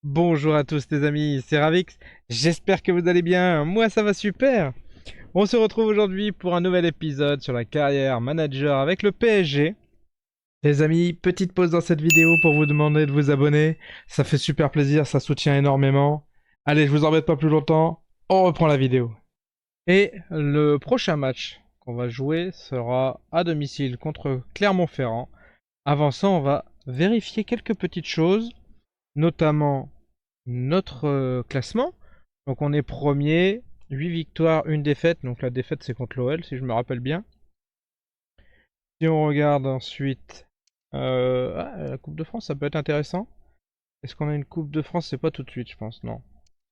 Bonjour à tous les amis, c'est Ravix, j'espère que vous allez bien, moi ça va super. On se retrouve aujourd'hui pour un nouvel épisode sur la carrière manager avec le PSG. Les amis, petite pause dans cette vidéo pour vous demander de vous abonner, ça fait super plaisir, ça soutient énormément. Allez, je vous embête pas plus longtemps, on reprend la vidéo. Et le prochain match qu'on va jouer sera à domicile contre Clermont-Ferrand. Avant ça, on va vérifier quelques petites choses, notamment notre classement. Donc on est premier, 8 victoires, une défaite. Donc la défaite c'est contre l'OL si je me rappelle bien. Si on regarde ensuite la Coupe de France, ça peut être intéressant. Est-ce qu'on a une Coupe de France? C'est pas tout de suite, je pense. Non.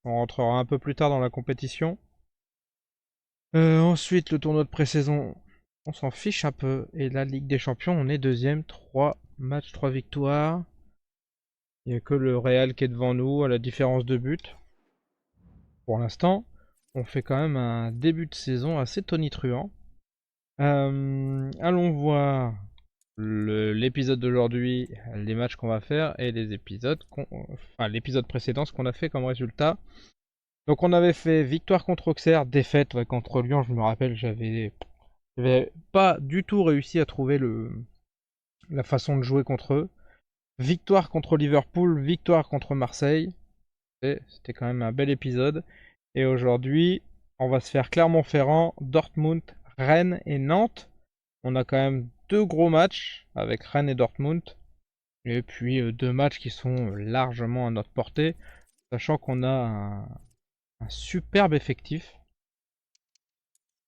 On rentrera un peu plus tard dans la compétition. Ensuite, le tournoi de pré-saison, on s'en fiche un peu. Et la Ligue des Champions, on est deuxième, 3 matchs, 3 victoires. Il n'y a que le Real qui est devant nous à la différence de but. Pour l'instant, on fait quand même un début de saison assez tonitruant. Allons voir l'épisode d'aujourd'hui, les matchs qu'on va faire et les épisodes, enfin l'épisode précédent, ce qu'on a fait comme résultat. Donc on avait fait victoire contre Auxerre, défaite contre Lyon, je me rappelle, j'avais pas du tout réussi à trouver la façon de jouer contre eux. Victoire contre Liverpool, victoire contre Marseille. C'était quand même un bel épisode. Et aujourd'hui, on va se faire Clermont-Ferrand, Dortmund, Rennes et Nantes. On a quand même deux gros matchs avec Rennes et Dortmund. Et puis deux matchs qui sont largement à notre portée, sachant qu'on a un superbe effectif.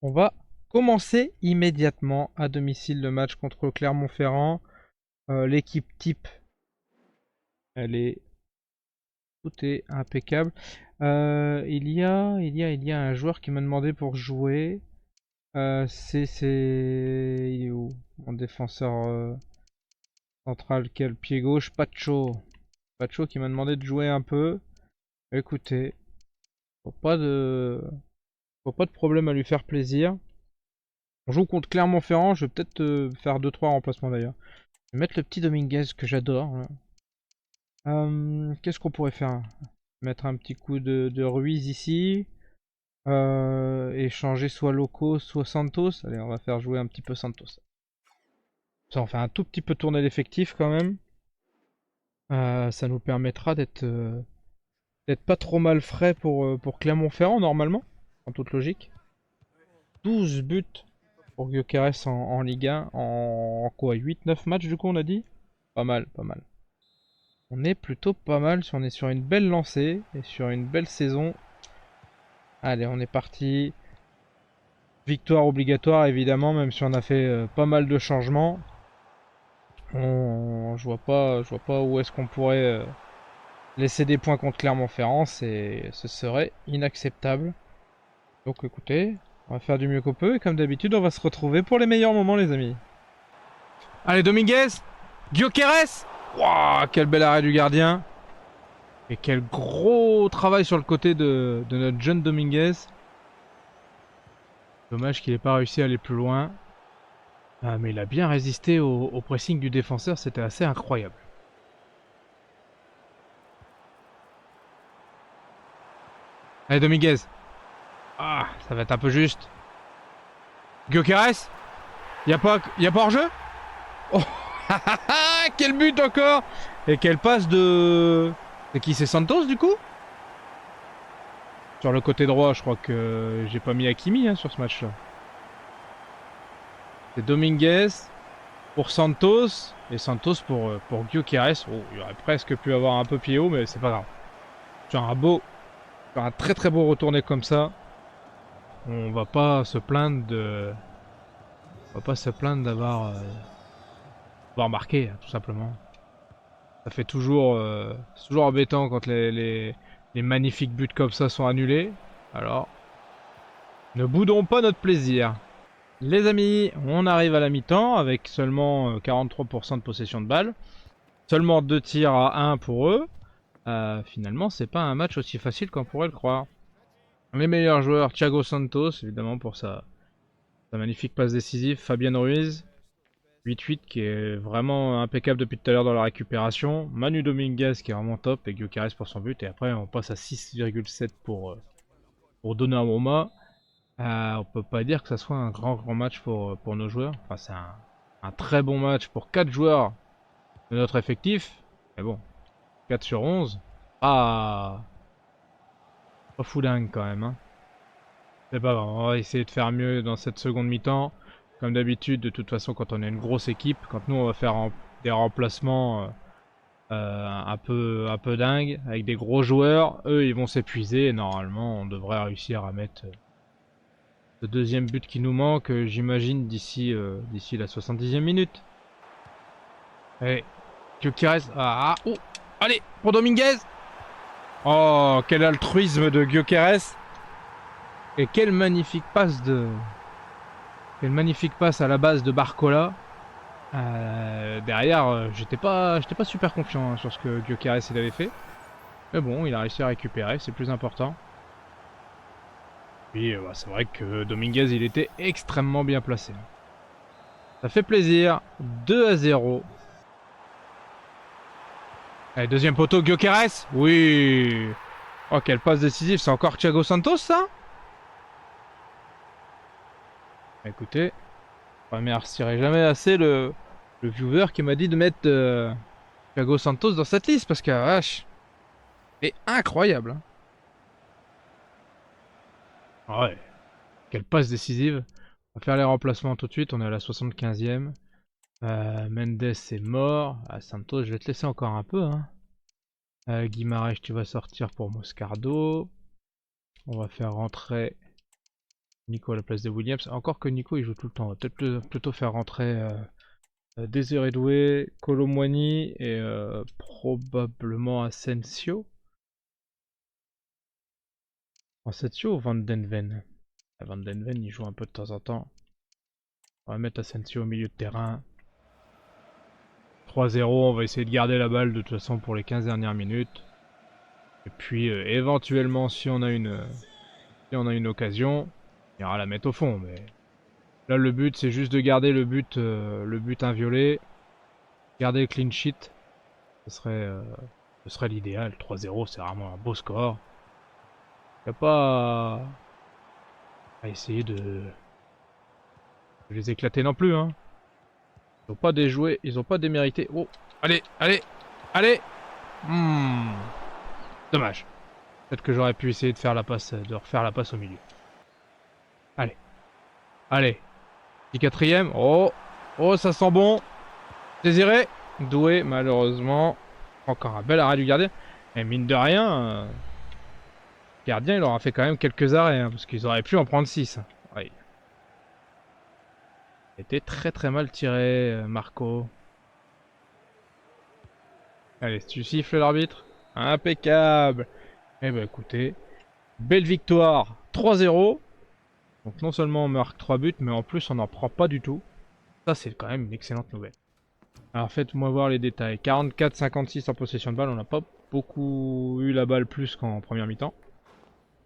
On va commencer immédiatement à domicile le match contre Clermont-Ferrand. L'équipe type, elle est tout est impeccable. Il y a un joueur qui m'a demandé pour jouer. Il est où? Mon défenseur central, quel pied gauche? Pacho. Pacho qui m'a demandé de jouer un peu. Écoutez, faut pas de, faut pas de problème à lui faire plaisir. On joue contre Clermont-Ferrand. Je vais peut-être faire 2-3 remplacements d'ailleurs. Je vais mettre le petit Dominguez que j'adore. Qu'est-ce qu'on pourrait faire? Mettre un petit coup de Ruiz ici. Et changer soit Loco, soit Santos. Allez, on va faire jouer un petit peu Santos. Ça, on fait un tout petit peu tourner l'effectif quand même. Ça nous permettra d'être pas trop mal frais pour Clermont-Ferrand normalement, en toute logique. 12 buts pour Gyökeres en Ligue 1, en quoi, 8-9 matchs du coup on a dit? Pas mal, pas mal. On est plutôt pas mal, on est sur une belle lancée et sur une belle saison. Allez, on est parti. Victoire obligatoire évidemment, même si on a fait pas mal de changements. Je vois pas où est-ce qu'on pourrait laisser des points contre Clermont-Ferrand, ce serait inacceptable. Donc écoutez, on va faire du mieux qu'on peut et comme d'habitude, on va se retrouver pour les meilleurs moments les amis. Allez Dominguez, Gyökeres. Waouh, quel bel arrêt du gardien. Et quel gros travail sur le côté de notre jeune Dominguez. Dommage qu'il n'ait pas réussi à aller plus loin. Ah, mais il a bien résisté au pressing du défenseur, c'était assez incroyable. Allez Dominguez. Ah, ça va être un peu juste. Gyökeres. Y a pas hors-jeu? Oh, quel but encore. Et quelle passe de... C'est qui? C'est Santos du coup? Sur le côté droit, je crois que j'ai pas mis Hakimi sur ce match-là. C'est Dominguez pour Santos et Santos pour Gyökeres. Oh, il aurait presque pu avoir un peu pied haut, mais c'est pas grave. Sur un très très beau retourné comme ça, on va pas se plaindre d'avoir marqué, tout simplement. Ça fait toujours, c'est toujours embêtant quand les magnifiques buts comme ça sont annulés. Alors, ne boudons pas notre plaisir. Les amis, on arrive à la mi-temps avec seulement 43% de possession de balle. Seulement 2 tirs à 1 pour eux. Finalement, c'est pas un match aussi facile qu'on pourrait le croire. Les meilleurs joueurs, Thiago Santos, évidemment pour sa magnifique passe décisive. Fabien Ruiz. 8-8 qui est vraiment impeccable depuis tout à l'heure dans la récupération. Manu Dominguez qui est vraiment top et Gyökeres pour son but. Et après on passe à 6,7 pour Donnarumma. On peut pas dire que ça soit un grand match pour nos joueurs. Enfin c'est un très bon match pour 4 joueurs de notre effectif. Mais bon, 4 sur 11. Pas fou dingue quand même. Hein. C'est pas grave, on va essayer de faire mieux dans cette seconde mi-temps. Comme d'habitude, de toute façon, quand on est une grosse équipe, quand nous on va faire des remplacements un peu dingues, avec des gros joueurs, eux ils vont s'épuiser et normalement on devrait réussir à mettre le deuxième but qui nous manque, j'imagine, d'ici la 70e minute. Allez, Gyökeres. Oh, allez, pour Dominguez. Oh, quel altruisme de Gyökeres. Et quelle magnifique passe à la base de Barcola. Derrière, j'étais pas super confiant hein, sur ce que Gyökeres il avait fait. Mais bon, il a réussi à récupérer, c'est plus important. Puis bah, c'est vrai que Dominguez il était extrêmement bien placé. Ça fait plaisir. 2-0. Allez, deuxième poteau, Gyökeres. Oui. Oh, quelle passe décisive. C'est encore Thiago Santos, ça? Écoutez, je remercierai jamais assez le viewer qui m'a dit de mettre Thiago Santos dans cette liste parce que, vache, c'est incroyable. Hein. Ah ouais, quelle passe décisive. On va faire les remplacements tout de suite, on est à la 75e. Mendes est mort. Santos, je vais te laisser encore un peu. Hein. Guimarães, tu vas sortir pour Moscardo. On va faire rentrer Nico à la place de Williams. Encore que Nico il joue tout le temps. On va peut-être plutôt faire rentrer Désiré Doué, Kolo Muani et probablement Asensio. Asensio ou Van den Ven? Van den Ven il joue un peu de temps en temps. On va mettre Asensio au milieu de terrain. 3-0, on va essayer de garder la balle de toute façon pour les 15 dernières minutes. Et puis éventuellement si on a une occasion, il ira la mettre au fond. Mais là le but c'est juste de garder le but inviolé. Garder le clean sheet. Ce serait l'idéal. 3-0 c'est vraiment un beau score. Il n'y a pas à essayer de les éclater non plus. Hein. Ils ont pas déjoué, ils ont pas démérité. Oh, allez, allez, allez. Dommage. Peut-être que j'aurais pu essayer de faire la passe, de refaire la passe au milieu. Allez, allez. Petit quatrième. Oh, oh, ça sent bon. Désiré. Doué, malheureusement. Encore un bel arrêt du gardien. Et mine de rien, le gardien il aura fait quand même quelques arrêts, hein, parce qu'ils auraient pu en prendre 6. Ouais. Il était très mal tiré, Marco. Allez, tu siffles l'arbitre. Impeccable. Eh ben écoutez, belle victoire. 3-0. Donc non seulement on marque 3 buts, mais en plus on n'en prend pas du tout. Ça c'est quand même une excellente nouvelle. Alors faites-moi voir les détails. 44-56 en possession de balle, on n'a pas beaucoup eu la balle plus qu'en première mi-temps.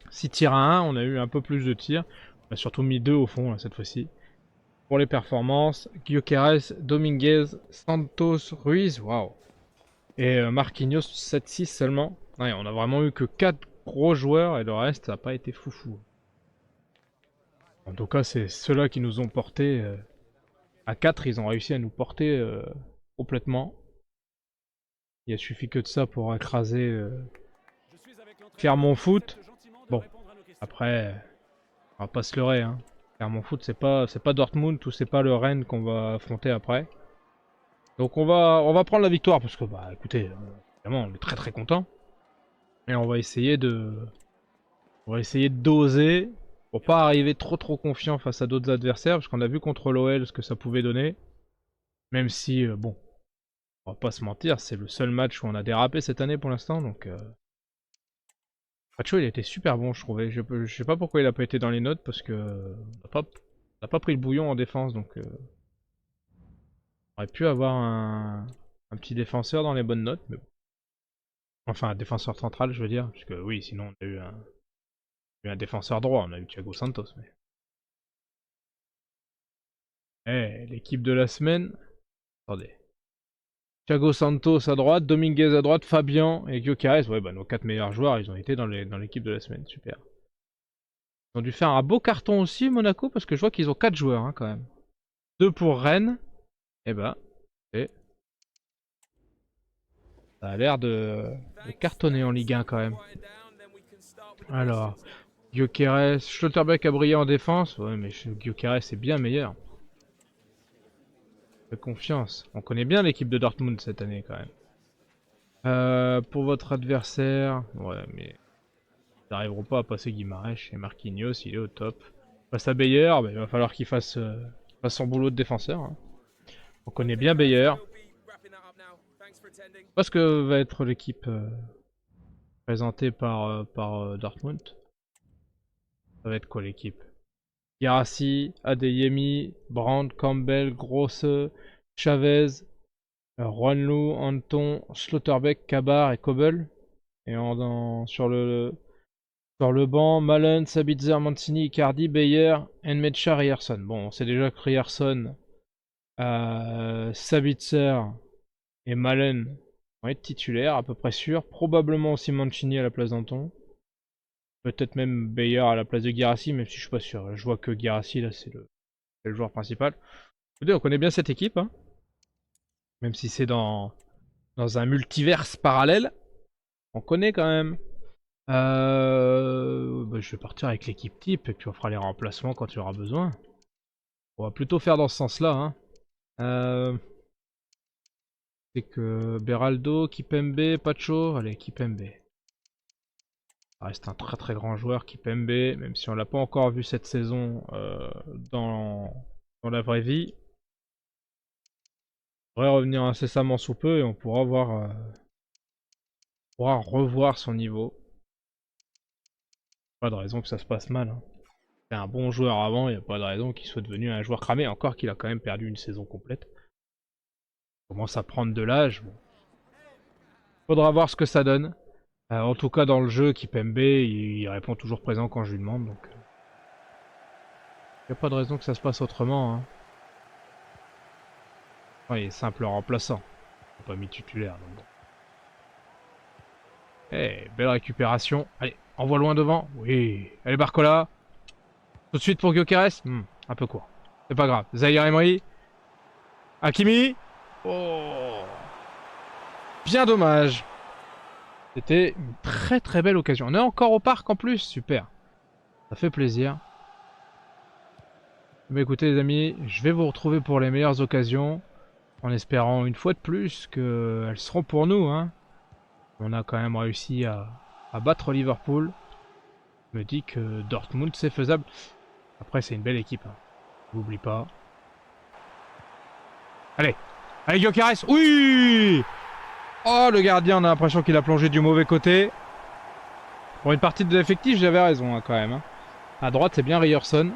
6 tirs à 1, on a eu un peu plus de tirs. On a surtout mis 2 au fond là, cette fois-ci. Pour les performances, Gyökeres, Dominguez, Santos, Ruiz, waouh. Et Marquinhos 7-6 seulement. Ouais, on a vraiment eu que 4 gros joueurs et le reste ça n'a pas été foufou. En tout cas, c'est ceux-là qui nous ont porté. À 4, ils ont réussi à nous porter complètement. Il a suffi que de ça pour écraser Clermont Foot. Bon, après, on va pas se leurrer. Hein. Clermont Foot, c'est pas Dortmund ou c'est pas le Rennes qu'on va affronter après. Donc on va prendre la victoire parce que bah écoutez, évidemment on est très content. Et on va essayer de doser pour pas arriver trop confiant face à d'autres adversaires parce qu'on a vu contre l'OL ce que ça pouvait donner. Même si bon, on va pas se mentir, c'est le seul match où on a dérapé cette année pour l'instant donc Pacho il a été super bon je trouvais. Je sais pas pourquoi il a pas été dans les notes parce que on a pas pris le bouillon en défense donc on aurait pu avoir un petit défenseur dans les bonnes notes mais bon. Enfin un défenseur central je veux dire parce que oui sinon on a eu un défenseur droit, on a eu Thiago Santos mais. Eh, l'équipe de la semaine, Attendez. Thiago Santos à droite, Dominguez à droite, Fabian et Gyökeres. Ouais, bah nos 4 meilleurs joueurs, ils ont été dans l'équipe de la semaine. Super. Ils ont dû faire un beau carton aussi, Monaco, parce que je vois qu'ils ont 4 joueurs hein, quand même. 2 pour Rennes. Et bah, et ça a l'air de cartonner en Ligue 1 quand même. Alors, Gyökeres, Schlotterbeck a brillé en défense. Ouais, mais Gyökeres est bien meilleur. Fais confiance. On connaît bien l'équipe de Dortmund cette année quand même. Pour votre adversaire, ouais, mais ils n'arriveront pas à passer Guimarães et Marquinhos, il est au top. Face à Beyer, bah, il va falloir qu'il fasse son boulot de défenseur. Hein. On connaît bien Beyer. Je sais pas ce que va être l'équipe présentée par Dortmund. Ça va être quoi l'équipe? Guirassy, Adeyemi, Brandt, Campbell, Grosse, Chavez, Juanlu, Anton, Schlotterbeck, Kabar et Kobel. Et sur le banc, Malen, Sabitzer, Mancini, Icardi, Beyer, Nmecha, Ryerson. Bon, on sait déjà que Ryerson, Sabitzer et Malen vont être titulaires, à peu près sûr. Probablement aussi Mancini à la place d'Anton. Peut-être même Beyer à la place de Guirassy, même si je suis pas sûr. Je vois que Guirassy, là, c'est le joueur principal. Écoutez, on connaît bien cette équipe, hein. Même si c'est dans un multiverse parallèle. On connaît quand même. Bah, je vais partir avec l'équipe type et puis on fera les remplacements quand il y aura besoin. On va plutôt faire dans ce sens-là. Hein. C'est que Beraldo, Kipembe, Pacho. Allez, Kipembe. Ça reste un très très grand joueur, Kipembe, même si on l'a pas encore vu cette saison dans la vraie vie. Il devrait revenir incessamment sous peu et on pourra revoir son niveau. Pas de raison que ça se passe mal. Hein. C'est un bon joueur avant, il n'y a pas de raison qu'il soit devenu un joueur cramé, encore qu'il a quand même perdu une saison complète. Il commence à prendre de l'âge. Bon. Faudra voir ce que ça donne. En tout cas, dans le jeu, Kipembe, il répond toujours présent quand je lui demande. Donc, il n'y a pas de raison que ça se passe autrement. Hein. Ouais, il est simple remplaçant. Il n'est pas mis titulaire. Donc bon. Eh, belle récupération. Allez, envoie loin devant. Oui. Allez, Barcola. Tout de suite pour Gyökeres. Un peu court. C'est pas grave. Zahir Emery. Hakimi. Oh. Bien dommage. C'était une très très belle occasion. On est encore au parc en plus. Super. Ça fait plaisir. Mais écoutez les amis, je vais vous retrouver pour les meilleures occasions. En espérant une fois de plus qu'elles seront pour nous. Hein. On a quand même réussi à battre Liverpool. Je me dis que Dortmund c'est faisable. Après c'est une belle équipe. Hein. N'oublie pas. Allez. Allez Gyökeres. Oui. Oh le gardien on a l'impression qu'il a plongé du mauvais côté. Pour une partie de l'effectif j'avais raison hein, quand même. Hein. À droite c'est bien Ryerson.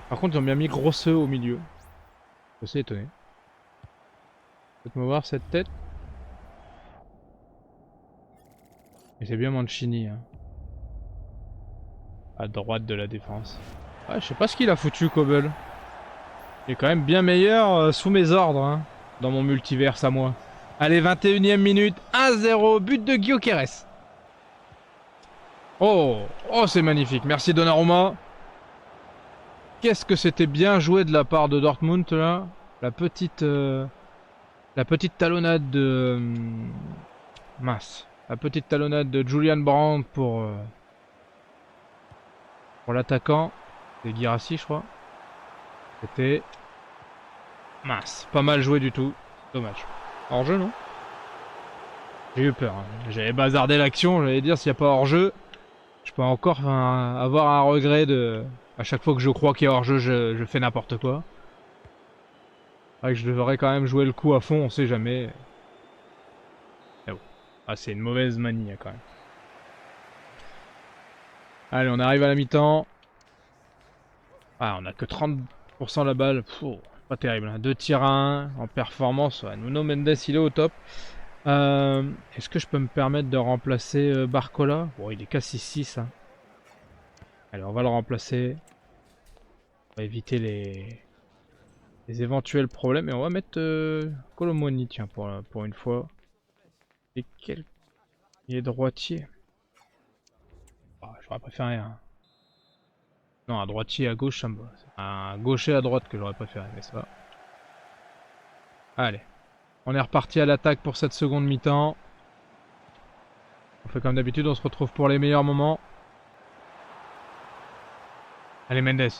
Par contre ils ont bien mis Grosse au milieu. Je suis assez étonné. Faites-moi voir cette tête. Et c'est bien Mancini. Hein. À droite de la défense. Ouais, je sais pas ce qu'il a foutu Kobel. Il est quand même bien meilleur sous mes ordres. Hein, dans mon multiverse à moi. Allez 21ème minute. 1-0. But de Gyökeres. Oh, oh c'est magnifique. Merci Donnarumma. Qu'est-ce que c'était bien joué de la part de Dortmund là. La petite talonnade de... mince. La petite talonnade de Julian Brandt pour l'attaquant. C'est Guirassy je crois. C'était... mince. Pas mal joué du tout. Dommage. Hors-jeu non? J'ai eu peur. Hein. J'avais bazardé l'action. J'allais dire s'il n'y a pas hors-jeu. Je peux encore avoir un regret de... À chaque fois que je crois qu'il y a hors-jeu, je fais n'importe quoi. C'est vrai que je devrais quand même jouer le coup à fond, on sait jamais. Mais bon. Ah, c'est une mauvaise manie quand même. Allez, on arrive à la mi-temps. Ah, on a que 30% la balle. Pfff, pas terrible. Hein. 2 tirs à 1 en performance. Ouais, Nuno Mendes, il est au top. Est-ce que je peux me permettre de remplacer Barcola? Bon, il est qu'à 6-6. Hein. Allez, on va le remplacer. On va éviter les des éventuels problèmes. Et on va mettre Colomoni, tiens, pour une fois. Et quel... Il est droitier. Ah, j'aurais préféré un... Non, un droitier à gauche, ça me va. Un gaucher à droite que j'aurais préféré, mais ça va. Allez. On est reparti à l'attaque pour cette seconde mi-temps. On fait comme d'habitude, on se retrouve pour les meilleurs moments. Allez Mendes.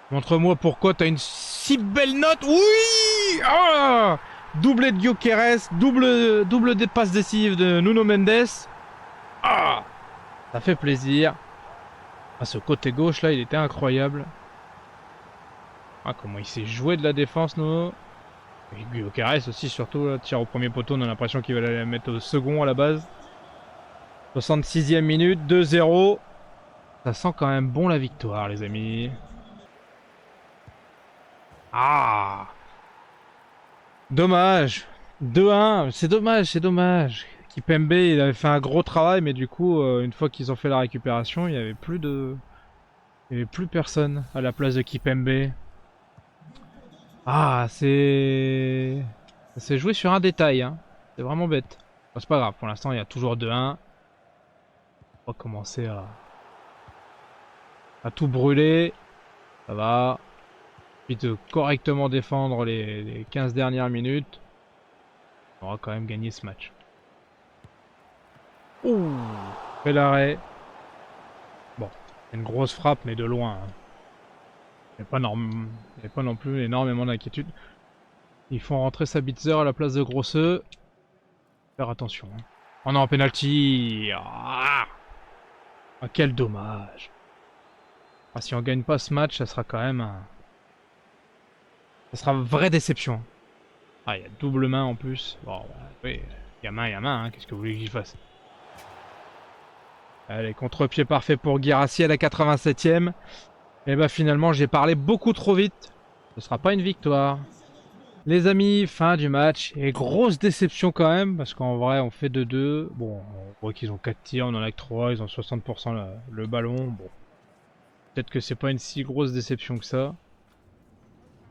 Montre-moi pourquoi t'as une si belle note. Oui, ah, doublé de Gyökeres, double des passes décisives de Nuno Mendes. Ah, ça fait plaisir. Ah, ce côté gauche là, il était incroyable. Ah, comment il s'est joué de la défense, Nuno. Et Gyökeres aussi, surtout, là, tire au premier poteau, on a l'impression qu'il va la mettre au second à la base. 66e minute, 2-0. Ça sent quand même bon la victoire, les amis. Ah, dommage. 2-1, c'est dommage, c'est dommage. Kipembe, il avait fait un gros travail, mais du coup, une fois qu'ils ont fait la récupération, il n'y avait plus de... Il n'y avait plus personne à la place de Kipembe. Ah, c'est... Ça s'est joué sur un détail, hein. C'est vraiment bête. Bon, c'est pas grave, pour l'instant, il y a toujours 2-1. On va commencer à tout brûler. Ça va. Puis de correctement défendre les 15 dernières minutes. On aura quand même gagné ce match. Ouh, bel arrêt. Bon, une grosse frappe, mais de loin. Hein. Il n'y a pas non plus énormément d'inquiétude. Ils font rentrer Sabitzer à la place de Grosseux. Faire attention. Hein. On est en penalty. Ah, quel dommage. Ah, si on gagne pas ce match, ça sera quand même un... Ça sera une vraie déception. Ah, il y a double main en plus. Bon, oui, il y a main, hein. Qu'est-ce que vous voulez que j'y fasse? Allez, contre-pied parfait pour Guirassy à la 87e. Et bah finalement, j'ai parlé beaucoup trop vite. Ce sera pas une victoire. Les amis, fin du match. Et grosse déception quand même, parce qu'en vrai, on fait 2-2. Bon, on voit qu'ils ont 4 tirs, on en a que 3, ils ont 60% le ballon. Bon, peut-être que c'est pas une si grosse déception que ça.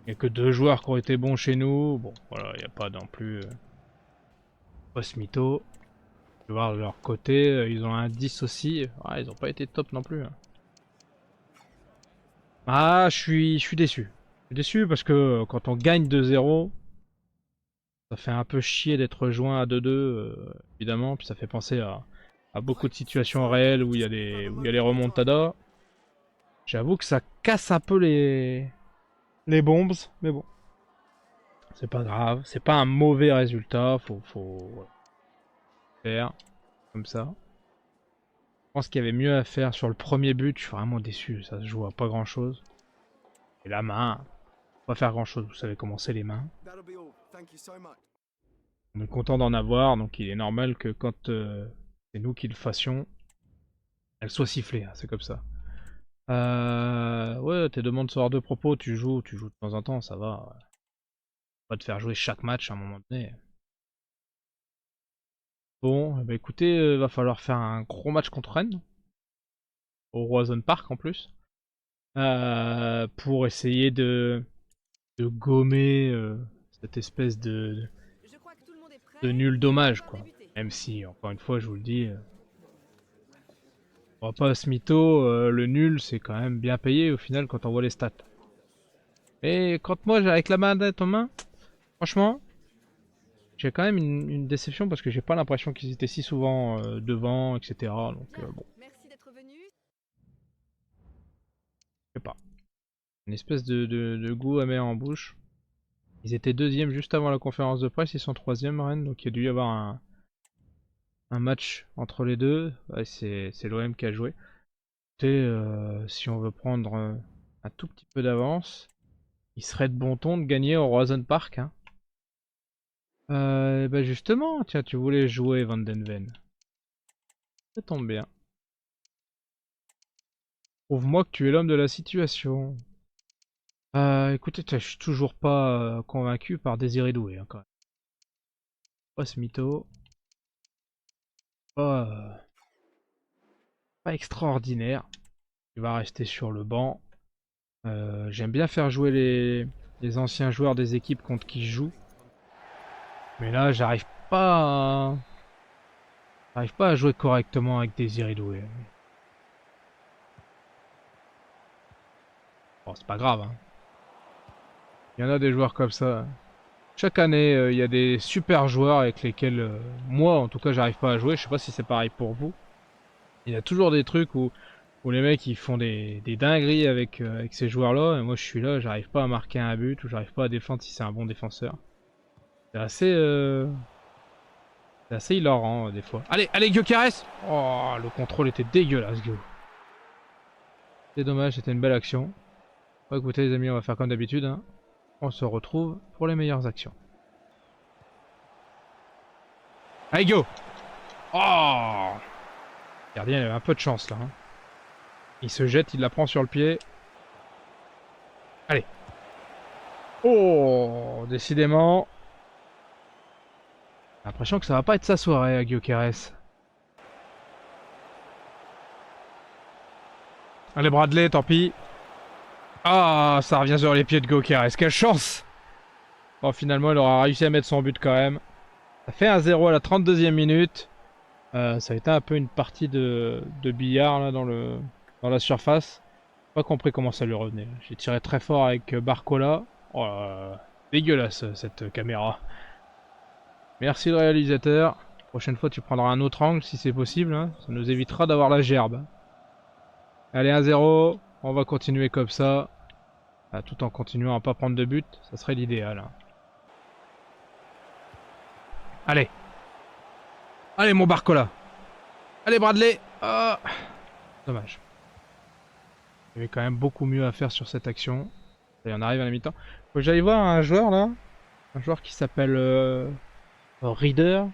Il n'y a que 2 joueurs qui ont été bons chez nous. Bon, voilà, il n'y a pas non plus... Post-mytho. Je vais voir de leur côté, ils ont un 10 aussi. Ah, ils n'ont pas été top non plus. Hein. Ah, je suis déçu. Je suis déçu parce que quand on gagne 2-0, ça fait un peu chier d'être rejoint à 2-2, évidemment. Puis ça fait penser à beaucoup de situations réelles où il y a les remontadas. J'avoue que ça casse un peu les bombes, mais bon. C'est pas grave, c'est pas un mauvais résultat, faut faire comme ça. Je pense qu'il y avait mieux à faire sur le premier but, je suis vraiment déçu, ça se joue à pas grand chose. Et la main, pas faire grand chose, vous savez comment c'est les mains. On est content d'en avoir, donc il est normal que quand c'est nous qui le fassions, elle soit sifflée, hein, c'est comme ça. Ouais, tes demandes sur de propos, tu joues de temps en temps, ça va. Pas te faire jouer chaque match à un moment donné. Bon, bah écoutez, va falloir faire un gros match contre Rennes. Au Roison Park en plus. Pour essayer de gommer cette espèce de nul dommage, quoi. Même si, encore une fois, je vous le dis, on va pas se mytho, le nul c'est quand même bien payé au final quand on voit les stats. Et quand moi, avec la manette en main, franchement, j'ai quand même une déception parce que j'ai pas l'impression qu'ils étaient si souvent devant, etc. Donc bon, je sais pas. Une espèce de goût amer en bouche. Ils étaient deuxième juste avant la conférence de presse, ils sont troisième Rennes, donc il y a dû y avoir un match entre les deux. Ouais, c'est l'OM qui a joué. Et si on veut prendre un tout petit peu d'avance, il serait de bon ton de gagner au Roison Park. Hein. Bah justement, tiens, tu voulais jouer Van den Ven. Ça tombe bien. Prouve-moi que tu es l'homme de la situation. Écoutez, je suis toujours pas convaincu par Désiré Doué, hein, quand même. Pas ce mytho. Pas, pas extraordinaire. Il va rester sur le banc. J'aime bien faire jouer les anciens joueurs des équipes contre qui je joue. Mais là, j'arrive pas à jouer correctement avec des Iridoué. Bon, c'est pas grave, hein. Il y en a des joueurs comme ça. Chaque année, il y a des super joueurs avec lesquels, moi, en tout cas, j'arrive pas à jouer. Je sais pas si c'est pareil pour vous. Il y a toujours des trucs où les mecs ils font des dingueries avec ces joueurs-là. Et moi, je suis là, j'arrive pas à marquer un but ou j'arrive pas à défendre si c'est un bon défenseur. C'est assez hilarant, des fois. Allez, allez, Gyökeres! Oh, le contrôle était dégueulasse, Gyo. C'est dommage, c'était une belle action. Bon, écoutez, les amis, on va faire comme d'habitude, hein. On se retrouve pour les meilleures actions. Allez, go! Oh! Le gardien, il avait un peu de chance, là, hein. Il se jette, il la prend sur le pied. Allez. Oh! Décidément. J'ai l'impression que ça va pas être sa soirée à Gyökeres. Allez, Bradley, tant pis. Ah, ça revient sur les pieds de Gyökeres. Quelle chance! Bon, finalement, il aura réussi à mettre son but quand même. Ça fait 1-0 à la 32e minute. Ça a été un peu une partie de billard là, dans la surface. Pas compris comment ça lui revenait. J'ai tiré très fort avec Barcola. Oh là là, dégueulasse cette caméra. Merci le réalisateur. Prochaine fois tu prendras un autre angle si c'est possible. Hein. Ça nous évitera d'avoir la gerbe. Allez 1-0. On va continuer comme ça. Tout en continuant à pas prendre de but. Ça serait l'idéal. Hein. Allez. Allez mon Barcola. Allez Bradley. Ah. Dommage. Il y avait quand même beaucoup mieux à faire sur cette action. Et on arrive à la mi-temps. Faut que j'aille voir un joueur là. Un joueur qui s'appelle Reader.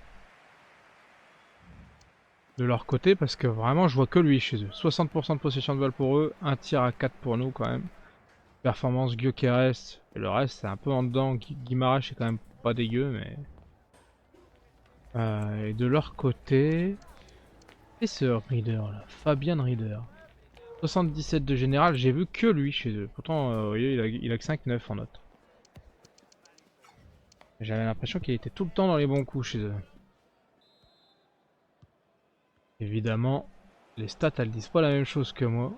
De leur côté parce que vraiment je vois que lui chez eux. 60% de possession de balle pour eux. Un tir à 4 pour nous quand même. Performance Gyökeres. Et le reste c'est un peu en dedans. Guimaraes c'est quand même pas dégueu mais... et de leur côté... Et ce Reader là. Fabian Reader. 77 de général, j'ai vu que lui chez eux. Pourtant, vous voyez, il a que 5-9 en note. J'avais l'impression qu'il était tout le temps dans les bons coups chez eux. Évidemment, les stats elles disent pas la même chose que moi.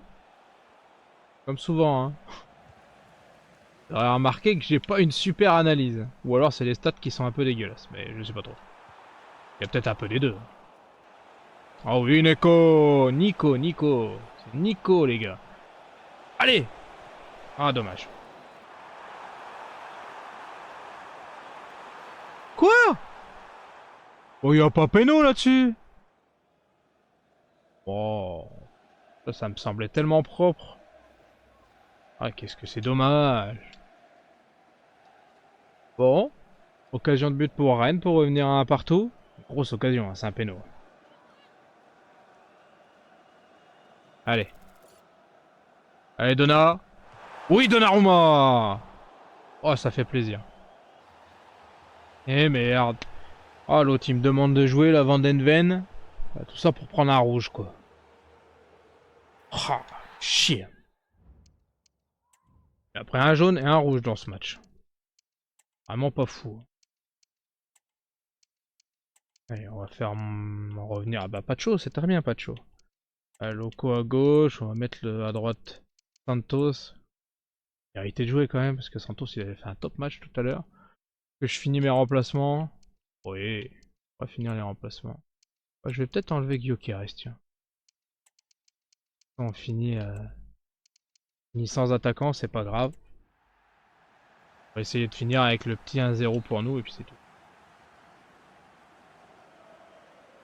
Comme souvent, hein. Vous aurez remarqué que j'ai pas une super analyse. Ou alors c'est les stats qui sont un peu dégueulasses, mais je sais pas trop. Il y a peut-être un peu des deux. Oh oui, Nico! Nico! C'est Nico, les gars. Allez! Ah, dommage. Quoi? Oh, y a pas péno là-dessus! Oh, ça me semblait tellement propre. Ah, qu'est-ce que c'est dommage. Bon, occasion de but pour Rennes pour revenir à un partout. Grosse occasion, hein, c'est un péno. Allez. Allez, Donna. Oui, Donnarumma. Oh, ça fait plaisir. Eh merde. Oh, l'autre il me demande de jouer la Vandenven. Tout ça pour prendre un rouge, quoi. Ah, chier. Après un jaune et un rouge dans ce match. Vraiment pas fou. Allez, on va faire revenir. Ah bah Pacho, c'est très bien Pacho. Loco à gauche, on va mettre à droite Santos. Il a arrêté de jouer quand même parce que Santos il avait fait un top match tout à l'heure. Que je finis mes remplacements. Oui, on va finir les remplacements. Je vais peut-être enlever Gyökeres, tiens. On finit sans attaquant, c'est pas grave. On va essayer de finir avec le petit 1-0 pour nous et puis c'est tout.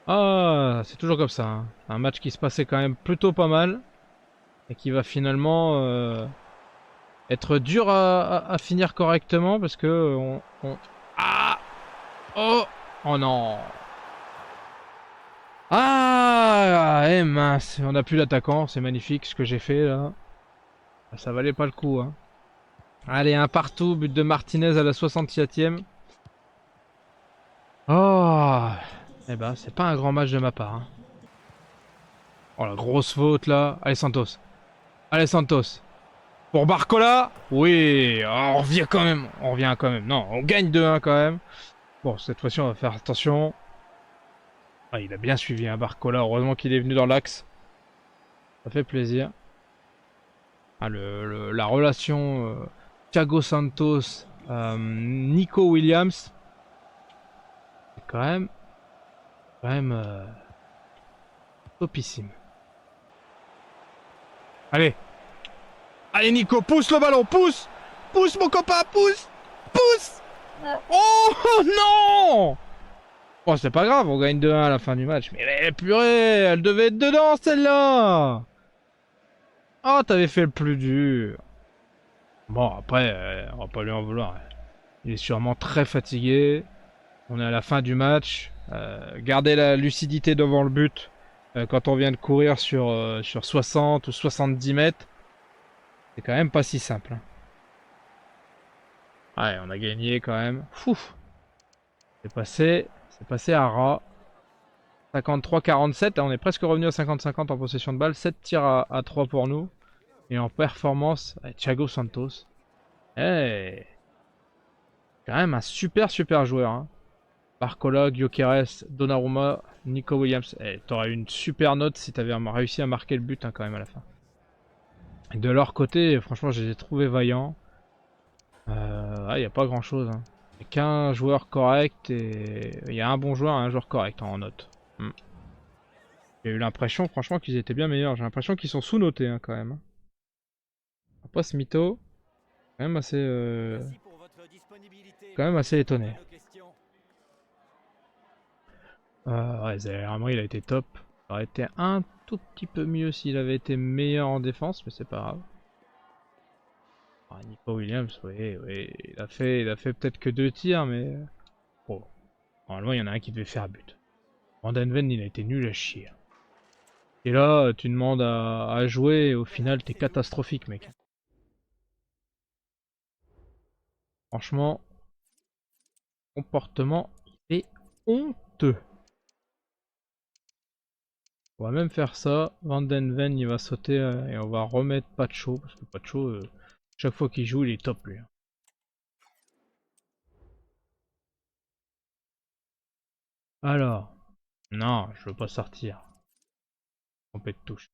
Ah, c'est toujours comme ça. Hein. Un match qui se passait quand même plutôt pas mal. Et qui va finalement être dur à finir correctement parce que Ah. Oh. Oh non. Ah, mince, on a plus l'attaquant, c'est magnifique ce que j'ai fait là. Ça valait pas le coup. Hein. Allez, un partout, but de Martinez à la 67e. Oh. Eh ben, c'est pas un grand match de ma part. Hein. Oh la grosse faute là. Allez Santos. Allez Santos. Pour Barcola. Oui, on revient quand même. On revient quand même. Non, on gagne 2-1 quand même. Bon, cette fois-ci, on va faire attention. Ah, il a bien suivi un Barcola. Heureusement qu'il est venu dans l'axe. Ça fait plaisir. Ah, la relation Thiago Santos, Nico Williams, c'est quand même topissime. Allez, allez Nico, pousse le ballon, pousse, pousse mon copain, pousse, pousse. Oh non! Bon, c'est pas grave, on gagne 2-1 à la fin du match. Mais purée, elle devait être dedans celle-là. Oh, t'avais fait le plus dur. Bon, après, on va pas lui en vouloir. Il est sûrement très fatigué. On est à la fin du match. Garder la lucidité devant le but quand on vient de courir sur 60 ou 70 mètres, c'est quand même pas si simple. Hein. Ouais, on a gagné quand même. Fouf. C'est passé à ras. 53-47, on est presque revenu à 50-50 en possession de balle. 7 tirs à 3 pour nous. Et en performance, Thiago Santos. Hey, quand même un super joueur. Hein. Barcola, Gyökeres, Donnarumma, Nico Williams. T'aurais eu une super note si t'avais réussi à marquer le but hein, quand même à la fin. Et de leur côté, franchement, je les ai trouvés vaillants. Il n'y a pas grand chose. Hein. Il n'y a qu'un joueur correct et il y a un bon joueur et un joueur correct en note. J'ai eu l'impression, franchement, qu'ils étaient bien meilleurs. J'ai l'impression qu'ils sont sous-notés hein, quand même. Pas ce mytho, quand même assez étonné. Ouais, vraiment, il a été top. Ça aurait été un tout petit peu mieux s'il avait été meilleur en défense, mais c'est pas grave. Ah, Nico Williams, oui, il a fait peut-être que 2 tirs, mais bon, normalement il y en a un qui devait faire but. Van den Ven, il a été nul à chier. Et là, tu demandes à jouer, et au final, t'es catastrophique, mec. Franchement, comportement, il est honteux. On va même faire ça. Van den Ven, il va sauter et on va remettre Pacho, parce que Pacho, chaque fois qu'il joue, il est top lui. Alors, non, je veux pas sortir. Trompé de touche.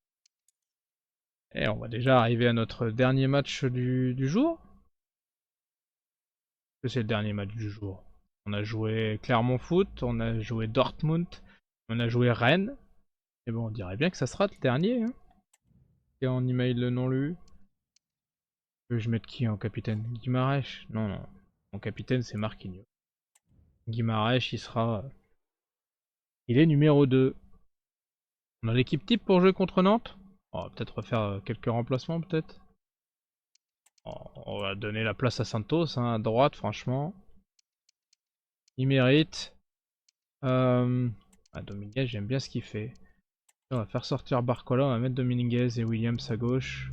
Et on va déjà arriver à notre dernier match du jour. C'est le dernier match du jour. On a joué Clermont Foot, on a joué Dortmund, on a joué Rennes. Et bon, on dirait bien que ça sera le dernier. Hein. Et en email le non lu. Je mette qui en capitaine? Guimarães? Non, non. Mon capitaine c'est Marquinhos. Guimarães, il sera. Il est numéro 2. On a l'équipe type pour jouer contre Nantes. On va peut-être refaire quelques remplacements, peut-être. On va donner la place à Santos, hein, à droite, franchement. Il mérite. Dominguez, j'aime bien ce qu'il fait. On va faire sortir Barcola, on va mettre Dominguez et Williams à gauche.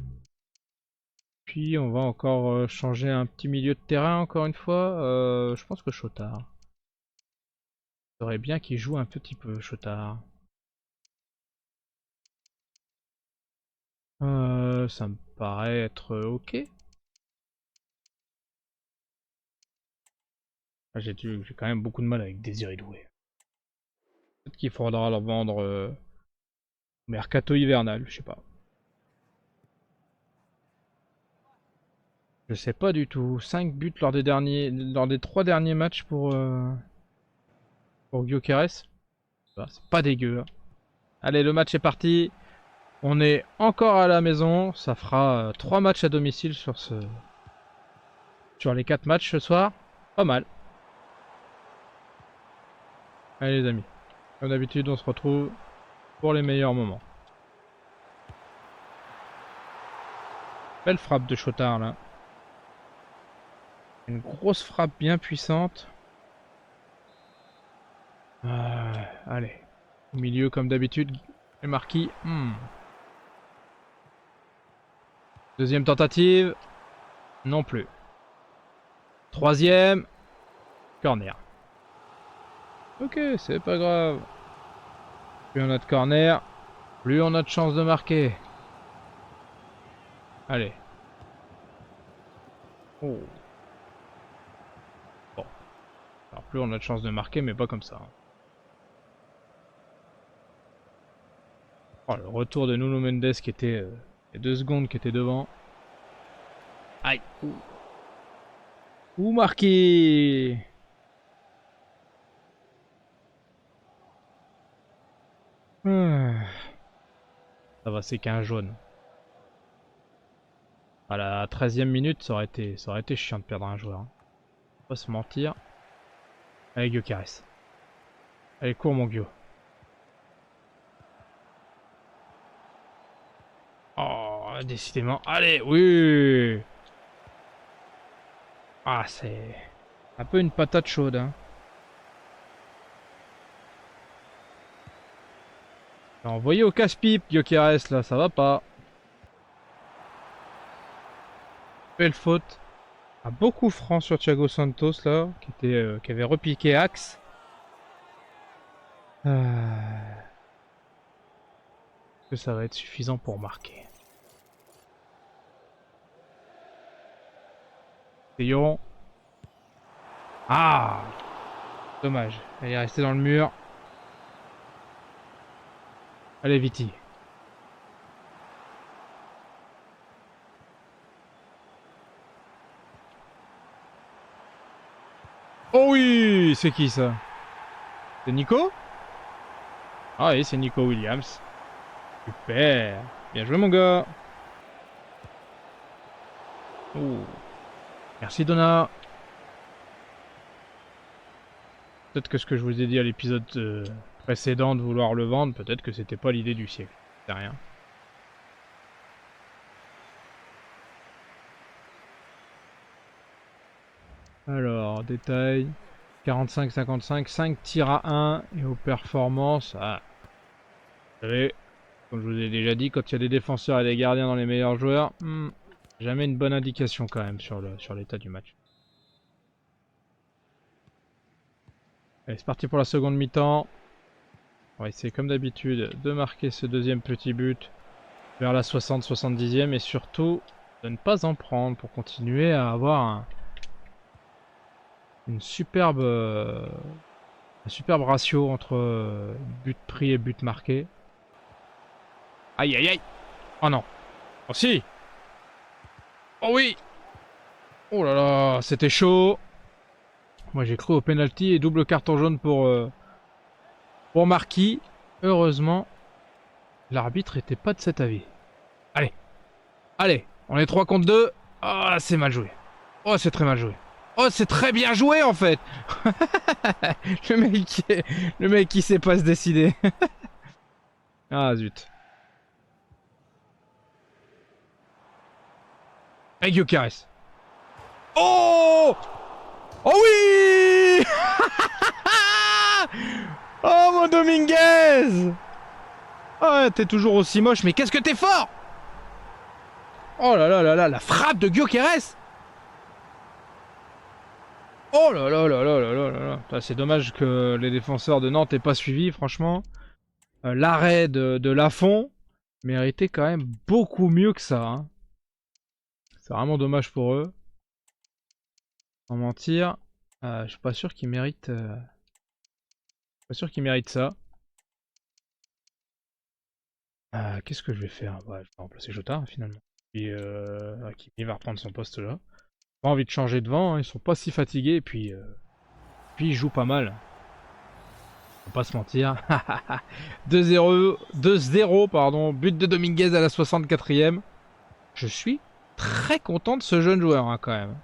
Puis on va encore changer un petit milieu de terrain, encore une fois. Je pense que Chotard. Il faudrait bien qu'il joue un petit peu, Chotard. Ça me paraît être ok. J'ai quand même beaucoup de mal avec Désiré Doué. Peut-être qu'il faudra le vendre mercato hivernal, je sais pas. Je sais pas du tout. 5 buts lors des 3 derniers matchs pour Gyökeres. C'est pas dégueu. Hein. Allez, le match est parti. On est encore à la maison. Ça fera 3 matchs à domicile sur les 4 matchs ce soir. Pas mal. Allez les amis. Comme d'habitude, on se retrouve pour les meilleurs moments. Belle frappe de Chotard là. Une grosse frappe bien puissante. Allez. Au milieu comme d'habitude. Et Marquis. Deuxième tentative. Non plus. Troisième. Corner. Ok, c'est pas grave. Plus on a de corner, plus on a de chance de marquer. Allez. Oh. Bon. Alors plus on a de chance de marquer, mais pas comme ça. Oh, le retour de Nuno Mendes qui était... il y a 2 secondes qui était devant. Aïe. Ouh, marqué. Ça va, c'est qu'un jaune. À la 13e minute, ça aurait été chiant de perdre un joueur. Hein. Faut pas se mentir. Allez, Gyökeres. Allez, cours, mon Gyo. Oh, décidément. Allez, oui. Ah, c'est un peu une patate chaude. Hein. Envoyé au casse-pipe, Gyökeres, là, ça va pas. Belle faute. Ah, beaucoup franc sur Thiago Santos, là, qui avait repiqué Axe. Est-ce que ça va être suffisant pour marquer? Payons. Ah! Dommage. Elle est restée dans le mur. Allez, Viti. Oh oui! C'est qui ça? C'est Nico? Ah oui, c'est Nico Williams. Super! Bien joué, mon gars! Oh. Merci, Donna! Peut-être que ce que je vous ai dit à l'épisode précédent de vouloir le vendre, peut-être que c'était pas l'idée du siècle. C'est rien. Alors, détail. 45-55, 5 tirs à 1 et aux performances. Ah. Vous savez, comme je vous ai déjà dit, quand il y a des défenseurs et des gardiens dans les meilleurs joueurs, jamais une bonne indication quand même sur l'état du match. Allez, c'est parti pour la seconde mi-temps. On va essayer comme d'habitude de marquer ce deuxième petit but vers la 60-70e et surtout de ne pas en prendre pour continuer à avoir un superbe ratio entre but pris et but marqué. Aïe aïe aïe! Oh non! Oh si! Oh oui! Oh là là, c'était chaud! Moi j'ai cru au penalty et double carton jaune pour Marquis. Heureusement, l'arbitre était pas de cet avis. Allez! Allez! On est 3 contre 2. Ah, c'est mal joué. Oh, c'est très mal joué. Oh, c'est très bien joué en fait! le mec qui sait pas se décider. Ah zut. Avec Gyökeres. Oh! Oh oui! Oh mon Dominguez! Oh, t'es toujours aussi moche, mais qu'est-ce que t'es fort! Oh là là là là, la frappe de Gyökeres! Oh là là là là là là là là. C'est dommage que les défenseurs de Nantes aient pas suivi, franchement. L'arrêt de Lafont méritait quand même beaucoup mieux que ça. Hein. C'est vraiment dommage pour eux. Sans mentir. Je suis pas sûr qu'ils méritent. Pas sûr qu'ils méritent ça. Qu'est-ce que je vais faire? Ouais, je vais remplacer Jota finalement. Et Hakimi va reprendre son poste là. Pas envie de changer de vent, hein, ils sont pas si fatigués et puis ils jouent pas mal. Faut pas se mentir. 2-0 pardon, but de Dominguez à la 64e. Je suis très content de ce jeune joueur hein, quand même.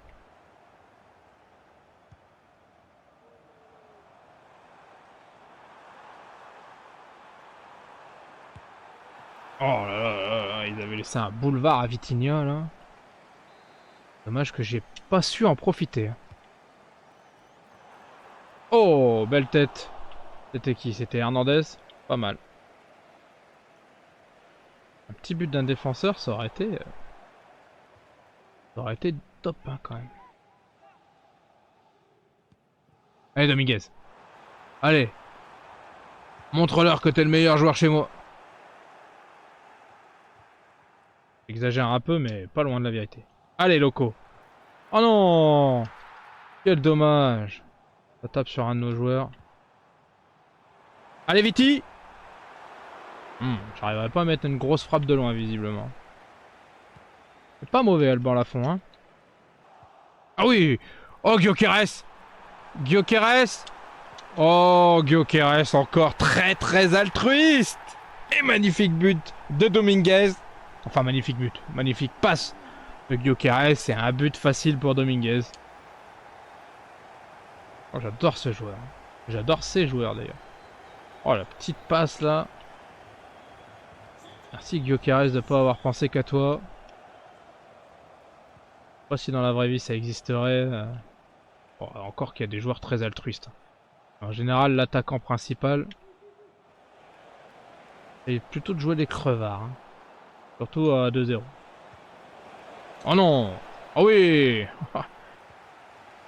Oh là là là là, ils avaient laissé un boulevard à Vitinha là. Dommage que j'ai pas su en profiter. Oh, belle tête. C'était qui? C'était Hernandez. Pas mal. Un petit but d'un défenseur, ça aurait été top hein, quand même. Allez Dominguez. Allez. Montre-leur que t'es le meilleur joueur chez moi. J'exagère un peu, mais pas loin de la vérité. Allez, Loco. Oh non! Quel dommage! Ça tape sur un de nos joueurs. Allez, Viti! J'arriverai pas à mettre une grosse frappe de loin, visiblement. C'est pas mauvais, Alban Lafont, hein. Ah oui! Oh, Gyökeres! Gyökeres! Oh, Gyökeres, encore très très altruiste! Et magnifique but de Dominguez. Enfin, magnifique but. Magnifique passe de Gyökeres. C'est un but facile pour Dominguez. Oh, j'adore ce joueur. J'adore ces joueurs, d'ailleurs. Oh, la petite passe, là. Merci, Gyökeres, de ne pas avoir pensé qu'à toi. Je sais pas si dans la vraie vie, ça existerait. Bon, encore qu'il y a des joueurs très altruistes. En général, l'attaquant principal, c'est plutôt de jouer des crevards. Hein. Surtout à 2-0. Oh non! Oh oui!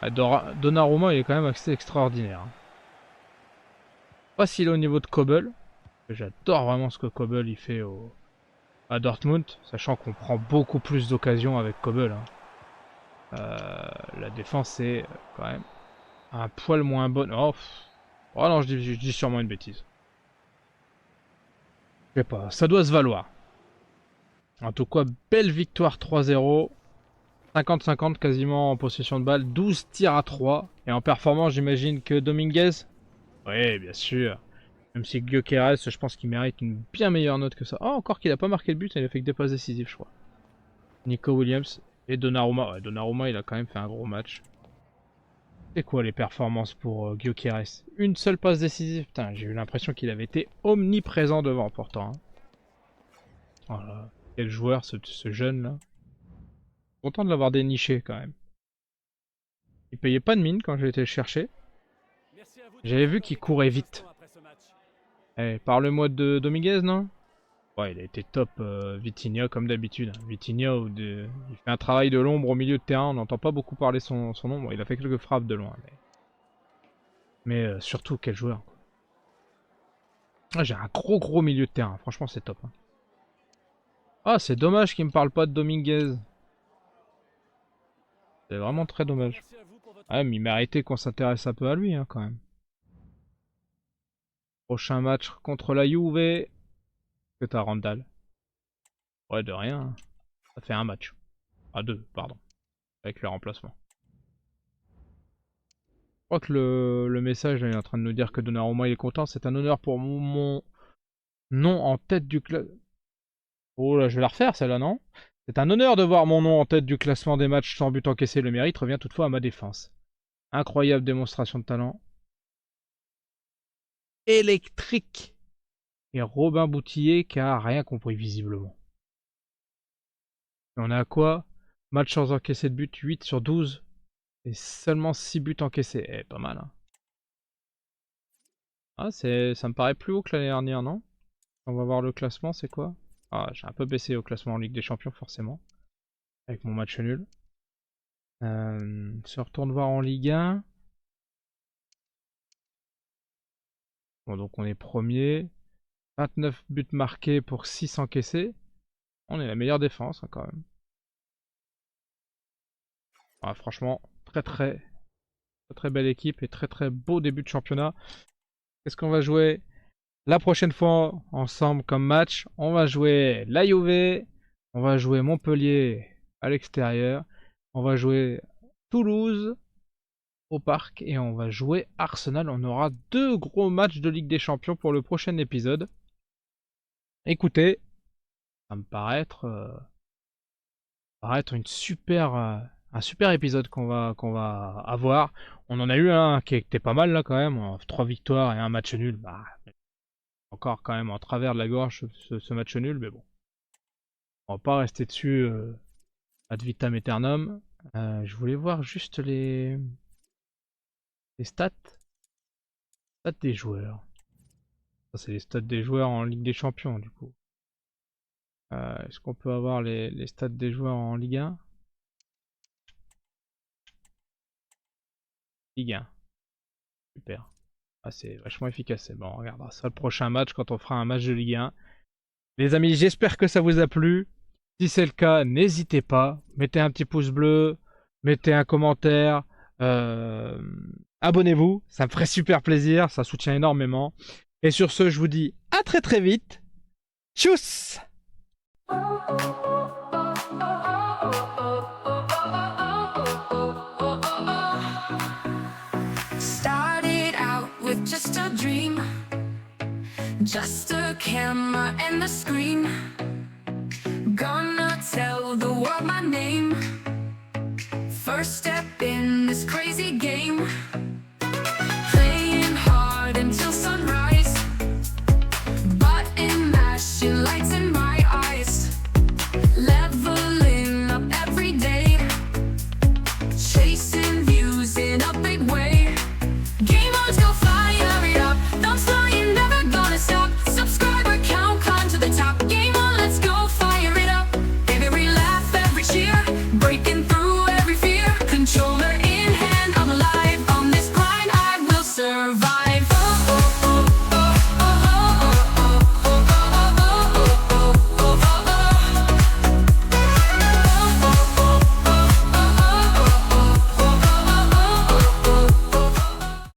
Donnarumma, il est quand même assez extraordinaire. Hein. Pas s'il est au niveau de Kobel. J'adore vraiment ce que Kobel il fait à Dortmund, sachant qu'on prend beaucoup plus d'occasions avec Kobel. Hein. La défense est quand même un poil moins bonne. Oh non, je dis sûrement une bêtise. Je sais pas, ça doit se valoir. En tout cas, belle victoire 3-0. 50-50 quasiment en possession de balle. 12 tirs à 3. Et en performance, j'imagine que Dominguez. Oui, bien sûr. Même si Gyökeres, je pense qu'il mérite une bien meilleure note que ça. Oh, encore qu'il a pas marqué le but, il a fait que des passes décisives, je crois. Nico Williams et Donnarumma. Ouais, Donnarumma, il a quand même fait un gros match. C'est quoi les performances pour Gyökeres? Une seule passe décisive. Putain, j'ai eu l'impression qu'il avait été omniprésent devant pourtant. Hein. Voilà. Quel joueur ce jeune là. Content de l'avoir déniché quand même. Il payait pas de mine quand j'ai été le chercher. J'avais vu qu'il courait vite. Eh, parle-moi de Dominguez, non? Ouais, il a été top, Vitinha, comme d'habitude. Vitinha, il fait un travail de l'ombre au milieu de terrain. On n'entend pas beaucoup parler son nom. Bon, il a fait quelques frappes de loin. Mais surtout, quel joueur. Ah, j'ai un gros milieu de terrain. Franchement, c'est top. Hein. Ah, c'est dommage qu'il me parle pas de Dominguez. C'est vraiment très dommage. Ah, mais il méritait qu'on s'intéresse un peu à lui, hein, quand même. Prochain match contre la Juve. Que t'as, Randall? Ouais, de rien. Hein. Ça fait un match. Ah, deux, pardon. Avec le remplacement. Je crois que le message là, il est en train de nous dire que Donnarumma il est content. C'est un honneur pour mon nom en tête du classement. Oh là, je vais la refaire celle-là, non? C'est un honneur de voir mon nom en tête du classement des matchs sans but encaissé. Le mérite revient toutefois à ma défense. Incroyable démonstration de talent. Électrique. Et Robin Boutillier qui a rien compris visiblement. Et on est à quoi? Match sans encaisser de but, 8 sur 12. Et seulement 6 buts encaissés. Eh, pas mal. Hein. Ah, ça me paraît plus haut que l'année dernière, non? On va voir le classement, c'est quoi? Ah, j'ai un peu baissé au classement en Ligue des Champions, forcément. Avec mon match nul. Se retourne voir en Ligue 1. Bon, donc on est premier. 29 buts marqués pour 6 encaissés. On est la meilleure défense, hein, quand même. Ah, franchement, très belle équipe et très beau début de championnat. Qu'est-ce qu'on va jouer la prochaine fois ensemble comme match? On va jouer la Juve. On va jouer Montpellier à l'extérieur. On va jouer Toulouse au parc et on va jouer Arsenal. On aura 2 gros matchs de Ligue des Champions pour le prochain épisode. Écoutez, ça me paraît être, un super épisode qu'on va avoir. On en a eu un qui était pas mal là quand même. 3 victoires et un match nul. Bah, encore quand même en travers de la gorge ce match nul, mais bon. On va pas rester dessus ad vitam aeternum. Je voulais voir juste les stats. Stats des joueurs. Ça, c'est les stats des joueurs en Ligue des Champions, du coup. Est-ce qu'on peut avoir les stats des joueurs en Ligue 1? Ligue 1. Super. Ah, c'est vachement efficace. Bon, on regardera ça le prochain match quand on fera un match de Ligue 1. Les amis, j'espère que ça vous a plu. Si c'est le cas, n'hésitez pas. Mettez un petit pouce bleu. mettez un commentaire, euh, abonnez-vous, ça me ferait super plaisir, ça soutient énormément. Et sur ce, je vous dis à très très vite. Tchuss! Started out with just a dream, just a camera and a screen. Gonna tell the world my name. First step in this crazy game.